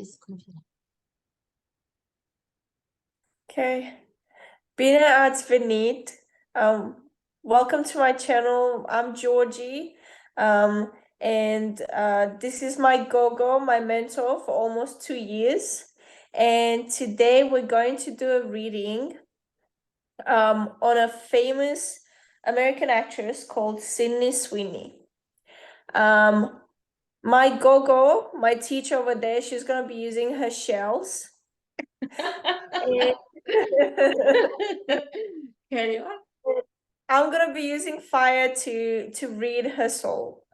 this computer. Okay. Bine Arts Venit. Welcome to my channel. I'm Georgie. And this is my Gogo, my mentor for almost 2 years. And today we're going to do a reading on a famous American actress called Sydney Sweeney. My Gogo, my teacher over there, she's gonna be using her shells. And Carry on. I'm gonna be using fire to read her soul.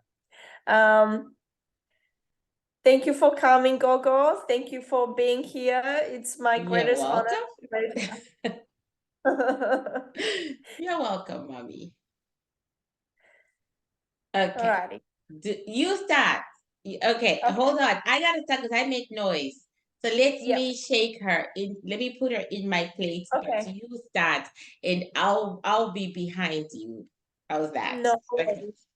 Thank you for coming, Gogo. Thank you for being here. It's my You're greatest honor. welcome. You're welcome, mommy. Okay. Alrighty. You start. Okay, hold on. I gotta start because I make noise. So let Yep. me shake her in. Let me put her in my place. But Okay. you start, and I'll be behind you. How's that? No Okay. worries.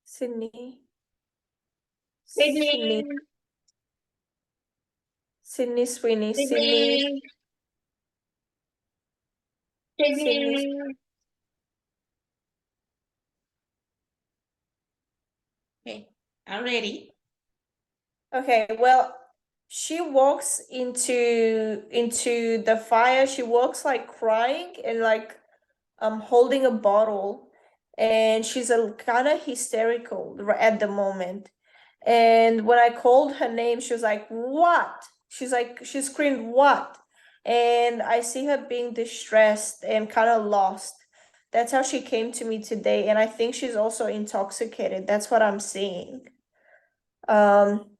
Sydney. Sydney. Sydney Sweeney. Sydney. Sydney. Okay, I'm ready. Okay, well, she walks into the fire. She walks like crying and like holding a bottle, and she's a kind of hysterical at the moment. And when I called her name, she was like, "What?" She screamed, "What?" And I see her being distressed and kind of lost. That's how she came to me today, and I think she's also intoxicated. That's what I'm seeing. Um,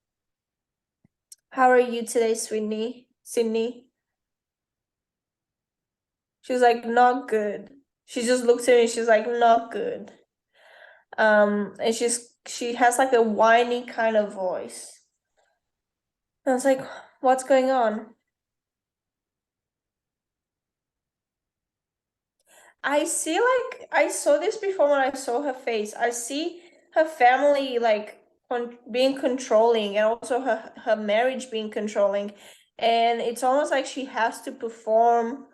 how are you today, Sweeney? Sydney? She was like, "Not good." She just looked at me, she's like, "Not good." And she has like a whiny kind of voice. I was like, what's going on? I see, like, I saw this before when I saw her face. I see her family like being controlling, and also her marriage being controlling. And it's almost like she has to perform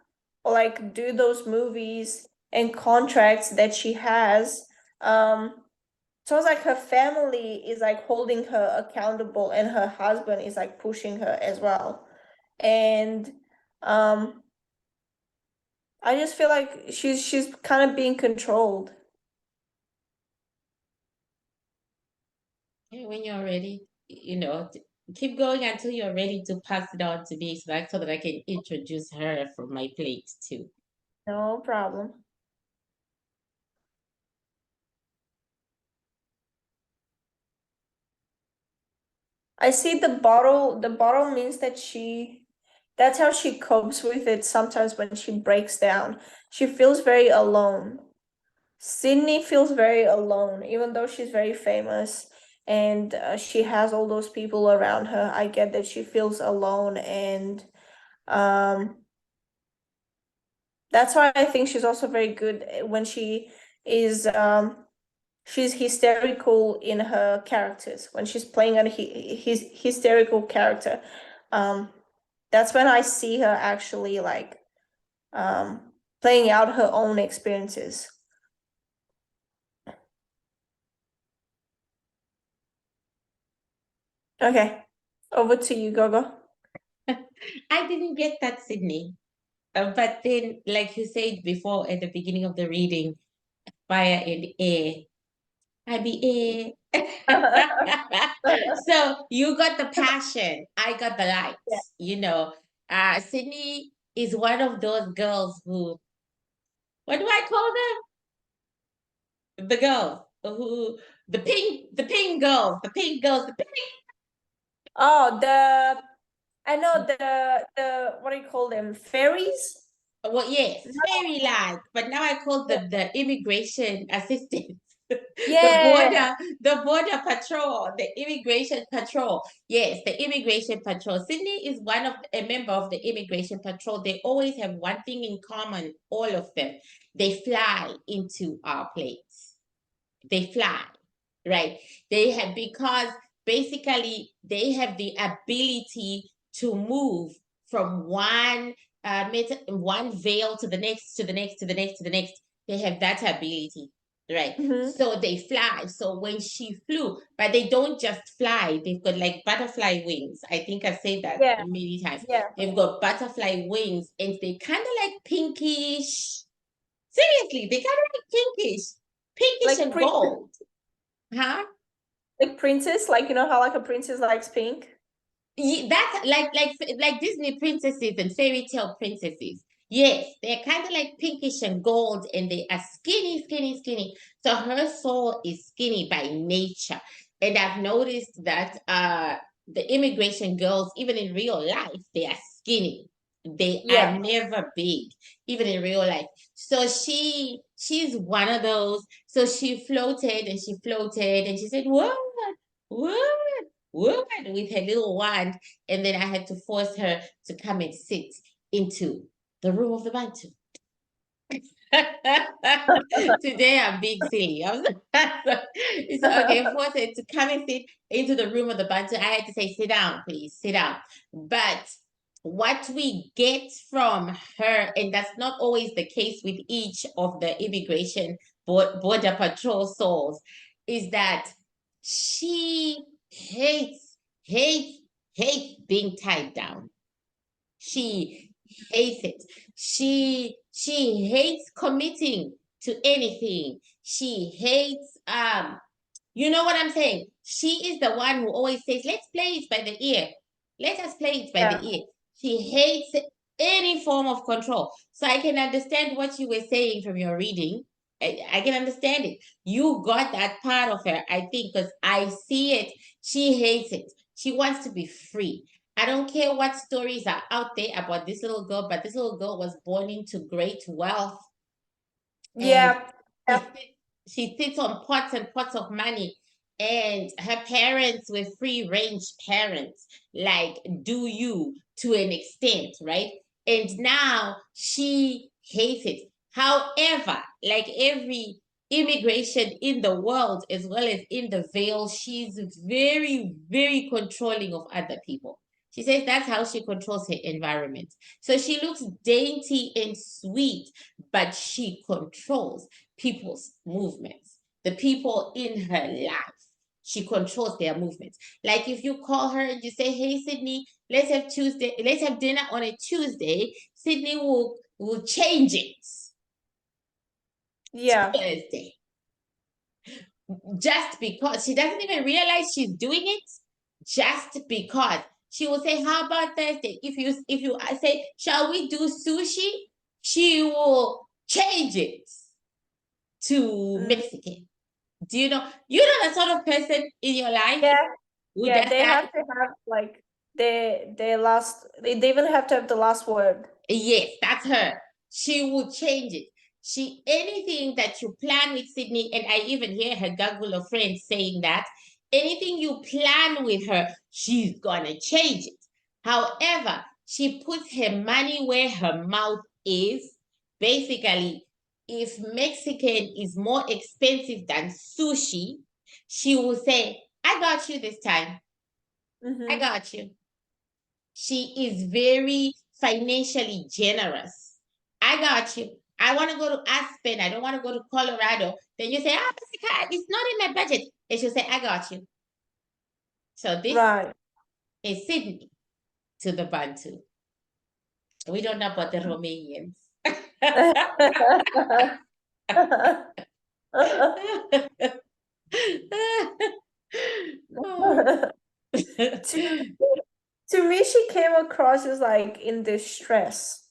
or like do those movies and contracts that she has. So it's like her family is like holding her accountable, and her husband is like pushing her as well. And I just feel like she's kind of being controlled. When you're ready, keep going until you're ready to pass it on to me so that I can introduce her from my plate too. No problem. I see the bottle. The bottle means that that's how she copes with it sometimes when she breaks down. She feels very alone. Sydney feels very alone, even though she's very famous and she has all those people around her. I get that she feels alone, and um, that's why I think she's also very good when is she's hysterical in her characters. When she's playing his hysterical character, um, that's when I see her actually like playing out her own experiences. Okay, over to you, Gogo. I didn't get that, Sydney. But then, like you said before at the beginning of the reading, fire and air. I be air. So you got the passion. I got the Yeah. lights. Sydney is one of those girls who, what do I call them? The girls who, the pink girls, the pink. Oh, I know the what do you call them? Fairies? Well, yes, No. very like, but now I call them the immigration assistants. the Yeah. border, the border patrol, the immigration patrol. Yes, the immigration patrol. Sydney is a member of the immigration patrol. They always have one thing in common, all of them. They fly into our plates. They fly. right? They have, because basically they have the ability to move from one veil to the next, to the next, to the next, to the next. They have that ability, right? Mm-hmm. So they fly. So when she flew, but they don't just fly, they've got like butterfly wings. I think I've said that Yeah, many times. yeah. They've got butterfly wings, and they kind of like pinkish. Seriously, they kind of like pinkish Like and gold. Huh? like princess, like you know how like a princess likes pink? That's like Disney princesses and fairy tale princesses. Yes, they're kind of like pinkish and gold, and they are skinny, skinny, skinny. So her soul is skinny by nature. And I've noticed that the immigration girls, even in real life, they are skinny. They are Yeah. never big, even in real life. So she's one of those. So she floated and she floated and she said, "What? What? What?" with her little wand, and then I had to force her to come and sit into the room of the bantu. Today I'm being silly. I was it's okay, force her to come and sit into the room of the bantu. I had to say, "Sit down, please, sit down." But what we get from her, and that's not always the case with each of the immigration border patrol souls, is that she hates, hates being tied down. She hates it. She hates committing to anything. She hates you know what I'm saying? She is the one who always says, "Let's play it by the ear. Let us play it by the Yeah. ear." She hates any form of control. So I can understand what you were saying from your reading. I can understand it. You got that part of her, I think, because I see it. She hates it. She wants to be free. I don't care what stories are out there about this little girl, but this little girl was born into great wealth, and Yeah. she Yeah. sits, she sits on pots and pots of money, and her parents were free range parents, like do you, to an extent, right? And now she hates it. However, like every immigration in the world as well as in the veil, she's very, very controlling of other people. She says that's how she controls her environment. So she looks dainty and sweet, but she controls people's movements, the people in her life. She controls their movements. Like if you call her and you say, "Hey Sydney, let's have dinner on a Tuesday," Sydney will change it to Yeah. Thursday. Just because she doesn't even realize she's doing it, just because she will say, "How about Thursday?" If you I say, "Shall we do sushi?" She will change it to Mm. Mexican. Do you know the sort of person in your life Yeah. who Yeah. does They that? have to have like they last they even have to have the last word. Yes, that's her. She will change it. She anything that you plan with Sydney, and I even hear her gaggle of friends saying that anything you plan with her, she's gonna change it. However, she puts her money where her mouth is. Basically, if Mexican is more expensive than sushi, she will say, "I got you this time. I Mm-hmm. got you." She is very financially generous. "I got you. I want to go to Aspen. I don't want to go to Colorado." Then you say, "Ah, it's not in my budget." And she'll say, "I got you." So this Right. is Sydney to the Bantu. We don't know about the Romanians. Oh. to to me, she came across as like in distress.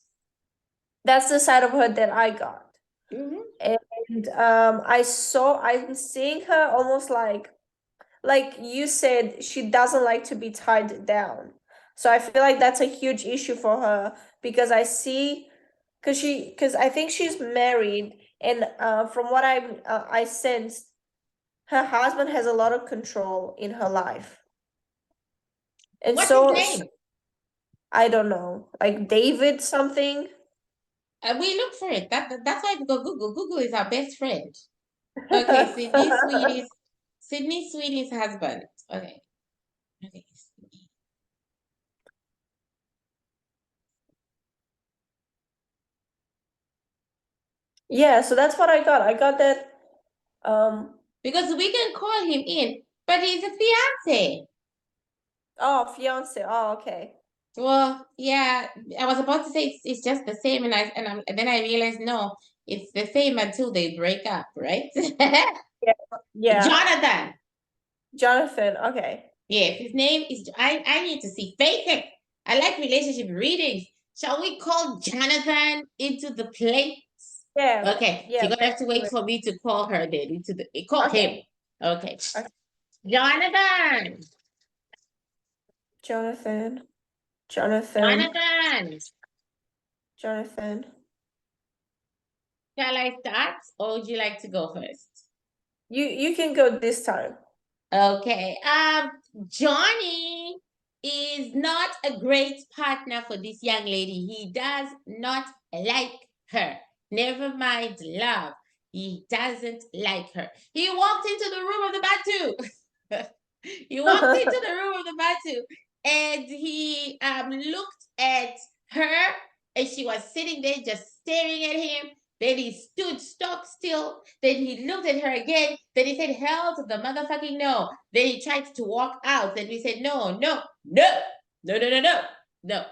That's the side of her that I got. Mhm. And I'm seeing her almost like you said, she doesn't like to be tied down. So I feel like that's a huge issue for her because I see because I think she's married and from what I sensed, her husband has a lot of control in her life. And What's his so name? I don't know, like David something. We look for it. That's why we go Google. Google is our best friend. Okay, Sydney Sweeney's husband. Okay. Okay. Yeah, so that's what I got. I got that. Because we can call him in, but he's a fiance. Oh, fiance. Oh, okay. Well, yeah, I was about to say it's just the same, and then I realized no, it's the same until they break up, right? Yeah. Yeah. Jonathan. Jonathan. Okay. Yes, his name is. I need to see. Fake it. I like relationship readings. Shall we call Jonathan into the plate? Yeah. Okay, Yeah. you're gonna have to Do wait it. for me to call her then into the call him. Okay. Okay, Okay. Jonathan. Jonathan. Jonathan. Jonathan. Jonathan. Shall I start, or would you like to go first? You can go this time. Okay. Johnny is not a great partner for this young lady. He does not like her. Never mind love. He doesn't like her. He walked into the room of the batu. He walked into the room of the batu and he looked at her and she was sitting there just staring at him. Then he stood stock still. Then he looked at her again. Then he said, hell to the motherfucking no. Then he tried to walk out. Then we said, no, no, no, no, no, no, no, no.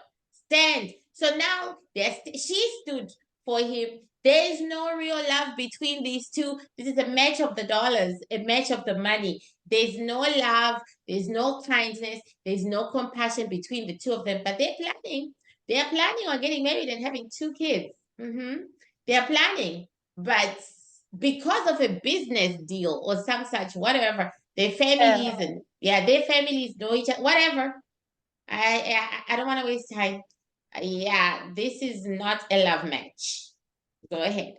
Stand. So now she stood for him. There is no real love between these two. This is a match of the dollars, a match of the money. There's no love. There's no kindness. There's no compassion between the two of them. But they're planning. They're planning on getting married and having 2 kids. Mm-hmm. They're planning, but because of a business deal or some such, whatever, their families Yeah. and their families know each other, whatever. I don't want to waste time. Yeah, this is not a love match. Go ahead.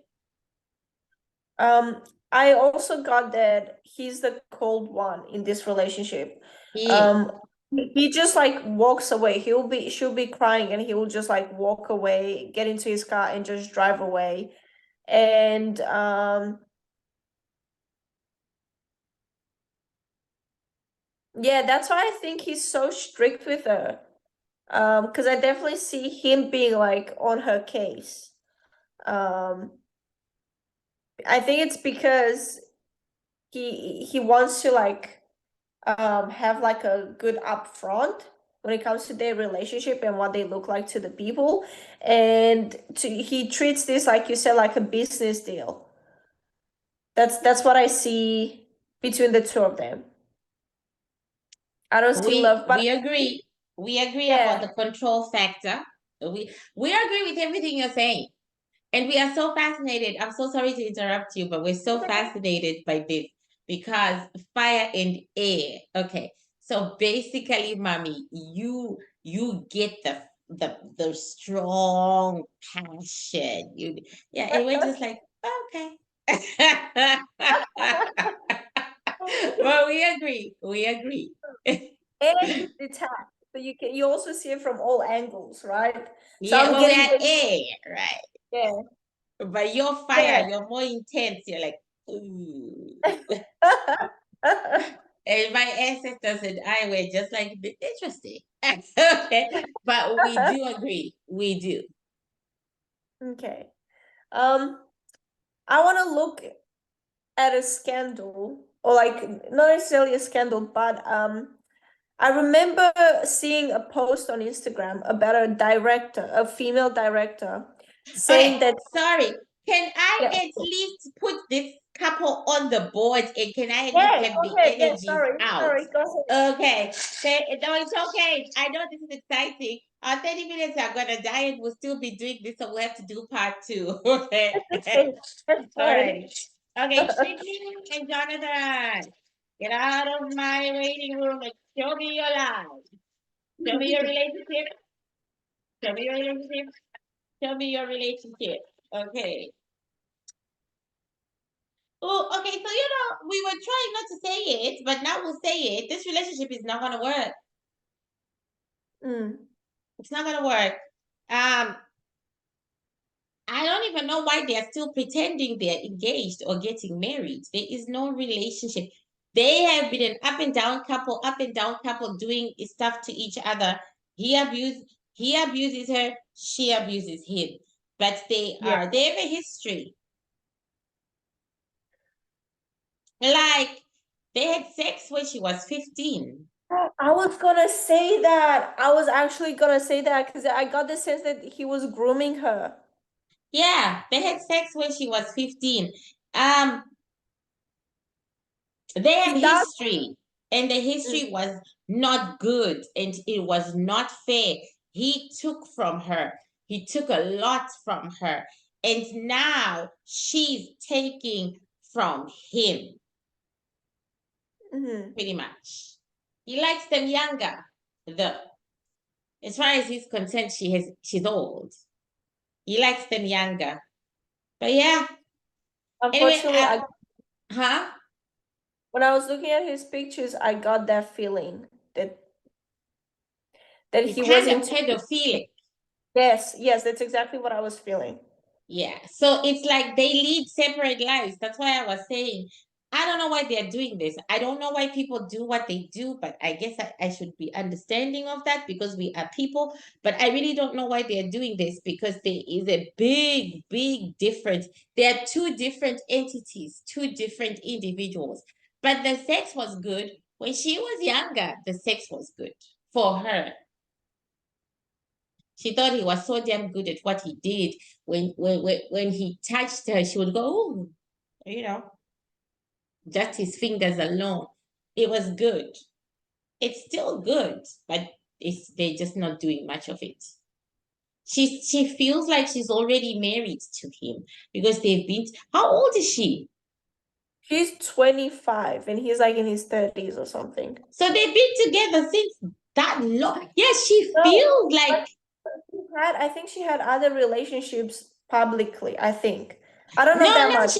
I also got that he's the cold one in this relationship. He is. Um, he just like walks away. She'll be crying and he will just like walk away, get into his car and just drive away. And yeah, that's why I think he's so strict with her. Because I definitely see him being like on her case. Um, I think it's because he wants to like have like a good upfront when it comes to their relationship and what they look like to the people, and he treats this like you said like a business deal. That's what I see between the two of them. I don't see We love, but we agree. We agree about yeah. the control factor. We agree with everything you're saying. And we are so fascinated. I'm so sorry to interrupt you, but we're so fascinated by this because fire and air. Okay. So basically, mommy, you get the strong passion. And we're just like, okay. Well, we agree. We agree. And he's detached, so you also see it from all angles, right? So Yeah, I'm well, we getting are the air, right? yeah. But your Yeah. fire, you're more intense. You're like, ooh. And my ancestors and I were just like, interesting. Okay. But we do agree. We do. Okay. Um, I want to look at a scandal, or like not necessarily a scandal, but I remember seeing a post on Instagram about a director, a female director, saying Okay. that Sorry. Can I yeah, at least put this couple on the board and can I at least yeah, have go the ahead. Yeah, energies sorry, out? sorry, go ahead. Okay. No, it's okay. I know this is exciting. Our 30 minutes are gonna die and we'll still be doing this, so we'll have to do part two. Okay. That's okay. That's All fine. right. Okay, Sydney and Jonathan, get out of my waiting room and show me your life. Show me your relationship. Show me your relationship. Show me your relationship. Okay. Oh, okay. So we were trying not to say it, but now we'll say it. This relationship is not gonna work. Mm. It's not gonna work. Um, I don't even know why they're still pretending they're engaged or getting married. There is no relationship. They have been an up and down couple doing stuff to each other. He abuses her, she abuses him. But Yeah. they have a history. Like they had sex when she was 15. I was gonna say that. I was actually gonna say that because I got the sense that he was grooming her. Yeah, they had sex when she was 15. Um, they have He does. history, and the Mm. history was not good, and it was not fair. He took from her, he took a lot from her, and now she's taking from him, Mhm. pretty much. He likes them younger, though. As far as he's concerned, she's old. He likes them younger. But yeah. Anyway, Unfortunately, huh? when I was looking at his pictures, I got that feeling that He's he was kind of into. pedophilic. Yes, yes, that's exactly what I was feeling. Yeah. So it's like they lead separate lives. That's why I was saying, I don't know why they're doing this. I don't know why people do what they do, but I guess I should be understanding of that because we are people. But I really don't know why they're doing this because there is a big, big difference. There are two different entities, two different individuals. But the sex was good. When she was younger, the sex was good for her. She thought he was so damn good at what he did. When he touched her, she would go, ooh, you know, just his fingers alone. It was good. It's still good, but they're just not doing much of it. She feels like she's already married to him because they've been. How old is she? She's 25 and he's like in his 30s or something. So they've been together since that long. Yes, she No, feels but like I think she had other relationships publicly, I think. I don't know no, that no. much.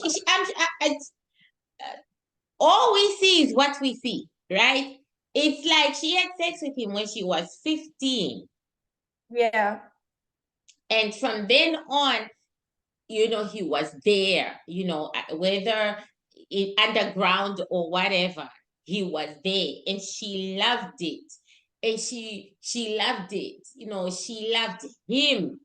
All we see is what we see, right? It's like she had sex with him when she was 15. Yeah. And from then on, he was there, whether underground or whatever, he was there. And she loved it. And she loved it. She loved him.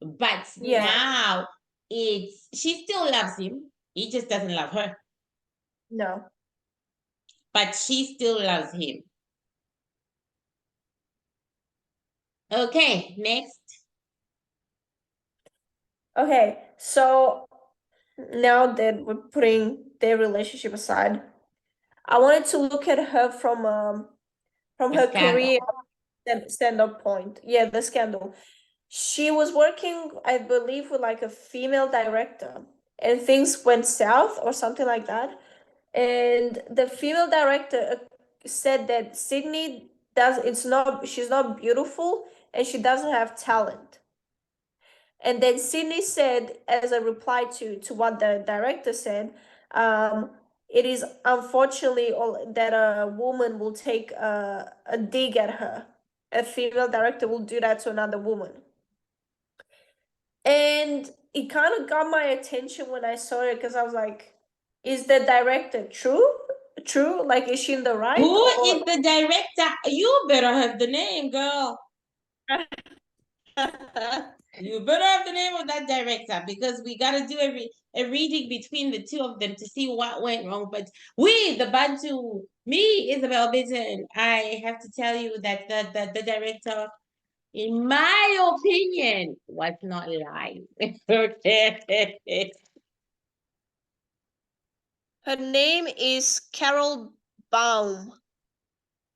But Yeah. now she still loves him. He just doesn't love her. No. But she still loves him. Okay, next. Okay, so now that we're putting their relationship aside, I wanted to look at her from A her scandal. career stand-up point. Yeah, the scandal. She was working, I believe, with like a female director, and things went south or something like that. And the female director said that Sydney she's not beautiful and she doesn't have talent. And then Sydney said, as a reply to what the director said, it is unfortunately all that a woman will take a dig at her. A female director will do that to another woman. And it kind of got my attention when I saw it because I was like, is the director true? True? Like, is she in the right? Who Or is the director? You better have the name, girl. You better have the name of that director because we got to do a reading between the two of them to see what went wrong. But the Bantu, me, Isobel Mitton, I have to tell you that the director, in my opinion, was not lying. Okay. her name is Carol Baum.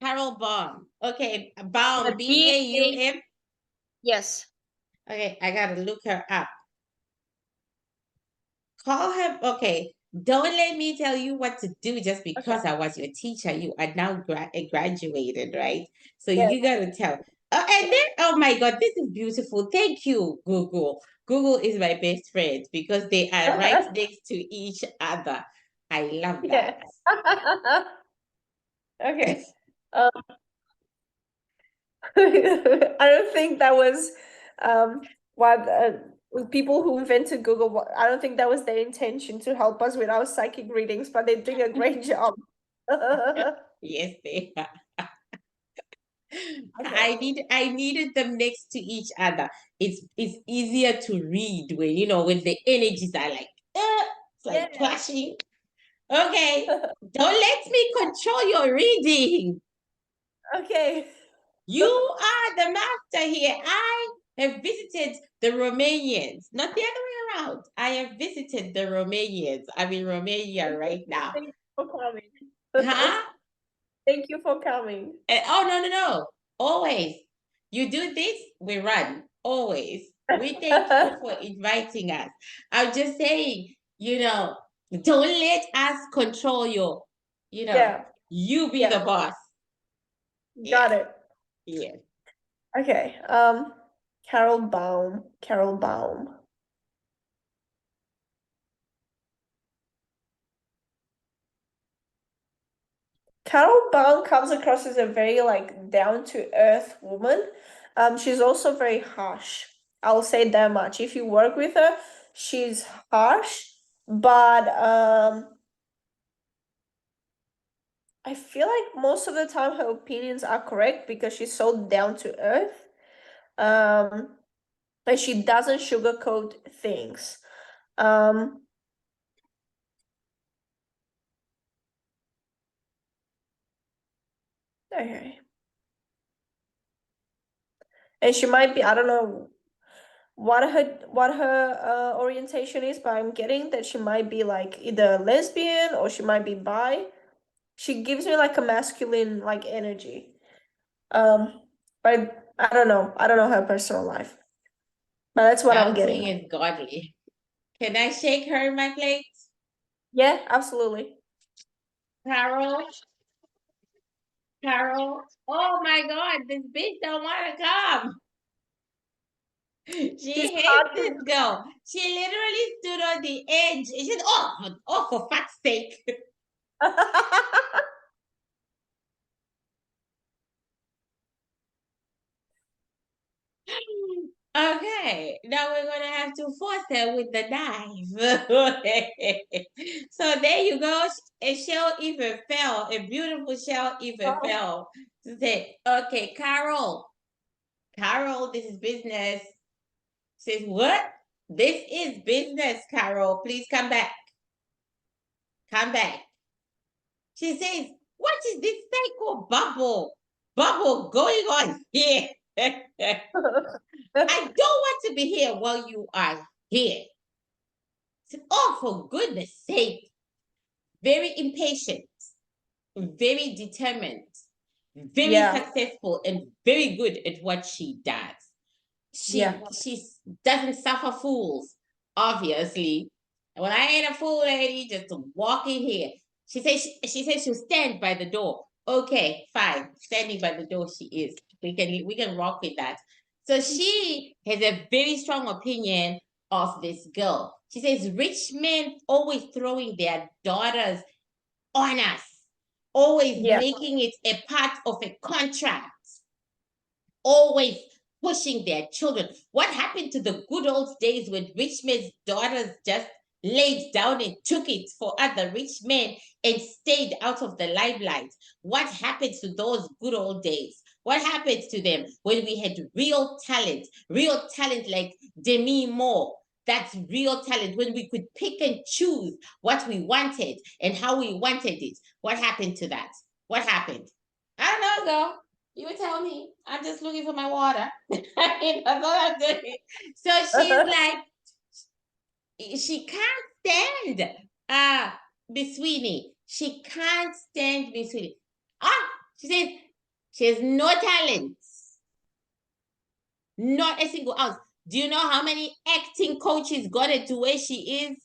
Carol Baum. Okay, Baum, The B-A, Baum. yes. Okay, I gotta look her up. Call her. Okay, don't let me tell you what to do just Okay. because I was your teacher. You are now graduated, right? So Yes. you gotta tell. And then, oh my God, this is beautiful. Thank you, Google. Google is my best friend because they are right next to each other. I love that. Yeah. Okay. Um, I don't think that was what people who invented Google. I don't think that was their intention to help us with our psychic readings, but they're doing a great job. Yes, they are. Okay. I needed them next to each other. It's easier to read when when the energies are like it's like Yeah. clashing. Okay, don't let me control your reading. Okay. You are the master here. I have visited the Romanians, not the other way around. I have visited the Romanians. I'm in Romania right now. Thank you for coming. Huh? Thank you for coming. Oh, no, no, no. Always. You do this, we run. Always. We thank you for inviting us. I'm just saying, don't let us control you. Yeah, You be the yeah, boss. got Yeah, it. yeah. Okay. Carol Baum. Carol Baum. Carol Baum comes across as a very like down to earth woman. She's also very harsh. I'll say that much. If you work with her, she's harsh, but I feel like most of the time her opinions are correct because she's so down to earth. Um, and she doesn't sugarcoat things. Um, okay. And she might be, I don't know what her orientation is, but I'm getting that she might be like either lesbian or she might be bi. She gives me like a masculine like energy. Um, but I don't know. I don't know her personal life. But that's what I'm Bouncing getting. is godly. Can I shake her in my plate? Yeah, absolutely. Carol, Carol. Oh my God, this bitch don't want to come. She's She hates hard this girl. She literally stood on the edge. She said, oh, for fuck's sake. to. Okay, now we're gonna have to force her with the knife. So there you go. A shell even fell. A beautiful shell even Oh, fell. To say, okay, Carol, this is business. Says, what? This is business, Carol. Please come back. Come back. She says, what is this psycho bubble going on here? I don't want to be here while you are here. Oh, for goodness sake. Very impatient, very determined, very yeah, successful, and very good at what she does. yeah, She doesn't suffer fools, obviously. Well, I ain't a fool, lady, just walk in here. She says she'll stand by the door. Okay, fine. Standing by the door she is. We can rock with that. So she has a very strong opinion of this girl. She says rich men always throwing their daughters on us, always yeah, making it a part of a contract, always pushing their children. What happened to the good old days when rich men's daughters just laid down and took it for other rich men and stayed out of the limelight? What happened to those good old days? What happened to them when we had real talent like Demi Moore? That's real talent when we could pick and choose what we wanted and how we wanted it. What happened to that? What happened? I don't know, girl. You would tell me. I'm just looking for my water. That's all I'm doing. So she's like, she can't stand Miss Sweeney. She can't stand Miss Sweeney. Ah, she says she has no talent. Not a single ounce. Do you know how many acting coaches got her to where she is?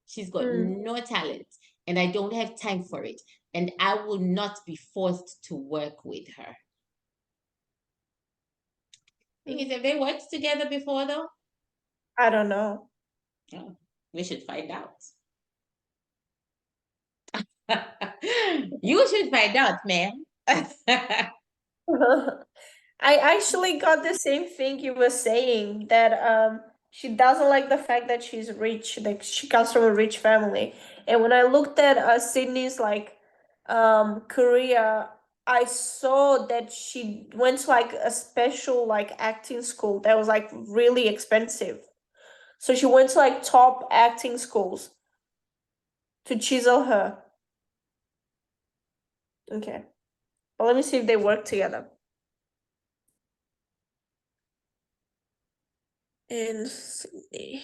She's got Mm. no talent. And I don't have time for it. And I will not be forced to work with her. Thing is, have they worked together before though? I don't know. Oh, we should find out. You should find out, man. I actually got the same thing you were saying that she doesn't like the fact that she's rich, like she comes from a rich family. And when I looked at Sydney's like Korea, I saw that she went to like a special like acting school that was like really expensive. So she went to like top acting schools to chisel her. Okay. Well, let me see if they work together. In Sydney.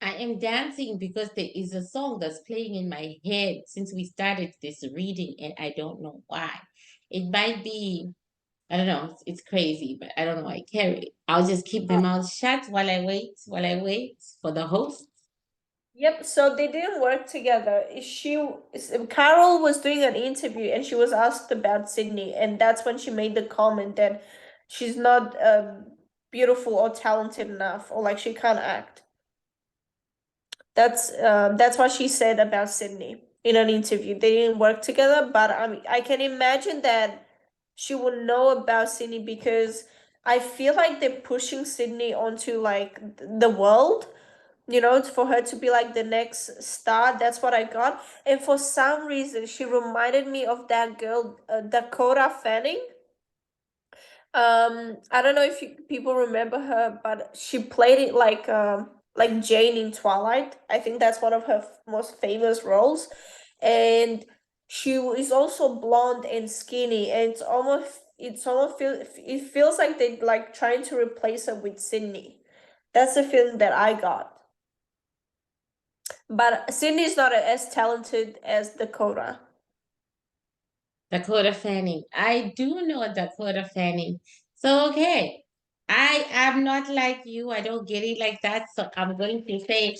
I am dancing because there is a song that's playing in my head since we started this reading, and I don't know why. It might be, I don't know, it's crazy, but I don't know why I carry it. I'll just keep my mouth shut while I wait for the host. Yep, so they didn't work together. Carol was doing an interview and she was asked about Sydney, and that's when she made the comment that she's not beautiful or talented enough, or like she can't act. That's what she said about Sydney in an interview. They didn't work together, but I mean, I can imagine that she would know about Sydney because I feel like they're pushing Sydney onto like the world, for her to be like the next star. That's what I got. And for some reason, she reminded me of that girl, Dakota Fanning. I don't know if people remember her, but she played it like Jane in Twilight. I think that's one of her most famous roles, and she is also blonde and skinny, and it feels like they like trying to replace her with Sydney. That's the feeling that I got. But Sydney is not as talented as Dakota. Dakota Fanning. I do know Dakota Fanning. So, okay. I am not like you. I don't get it like that. So I'm going to say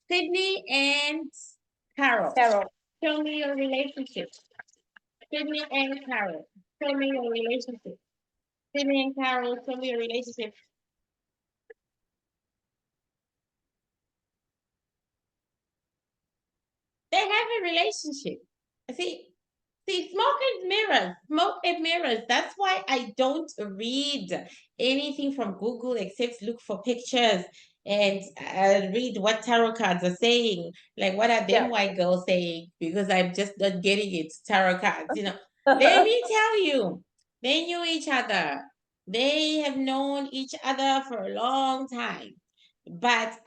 Sydney and Carol. Carol. Show me your relationship. Sydney and Carol. Show me your relationship. Sydney and Carol, show me your relationship. They have a relationship. See, smoke and mirrors. That's why I don't read anything from Google except look for pictures and read what tarot cards are saying. Like, what are Yeah. them white girls saying? Because I'm just not getting it. Tarot cards, Let me tell you, they knew each other. They have known each other for a long time. But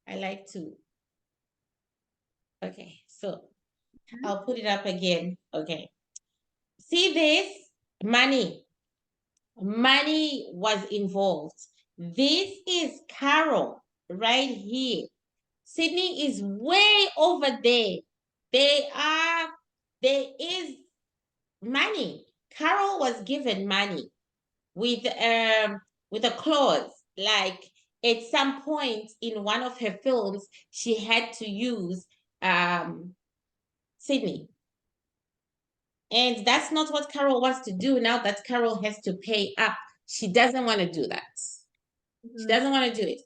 I like to. Okay, so I'll put it up again. Okay. See this? Money. Money was involved. This is Carol right here. Sydney is way over there. There is money. Carol was given money with with a clause like at some point in one of her films she had to use Sydney. And that's not what Carol wants to do now that Carol has to pay up. She doesn't want to do that. She doesn't want to do it.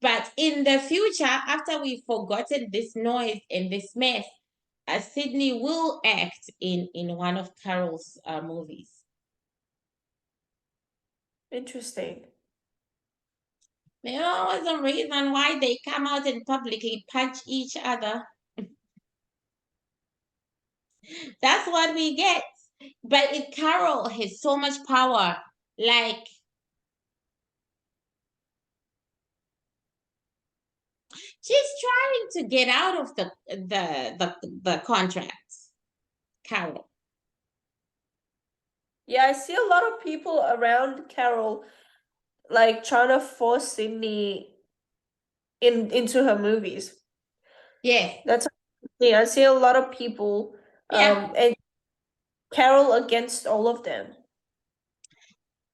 But in the future, after we've forgotten this noise and this mess, Sydney will act in one of Carol's movies. Interesting. There's always a reason why they come out and publicly punch each other. That's what we get. But Carol has so much power. Like, she's trying to get out of the contracts, Carol. Yeah, I see a lot of people around Carol like trying to force Sydney into her movies. Yes. That's yeah, I see a lot of people Yeah. and Carol against all of them.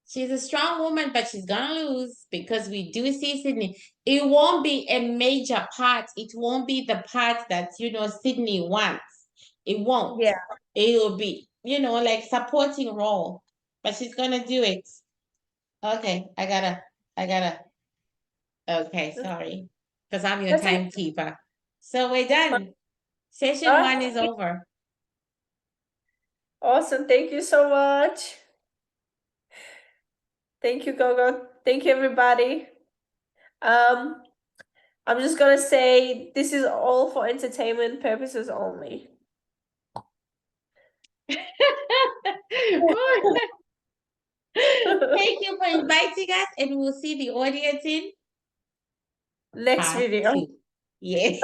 She's a strong woman, but she's gonna lose because we do see Sydney. It won't be a major part. It won't be the part that Sydney wants. It won't. Yeah. It will be, like supporting role. But she's gonna do it. Okay, I gotta. Okay, sorry, because I'm your That's okay. timekeeper. So we're That's fine. done. Session All one right. is over. Awesome. Thank you so much. Thank you, Gogo. Thank you, everybody. I'm just gonna say this is all for entertainment purposes only. Thank you for inviting us, and we'll see the audience in Next part video. 2. Yes.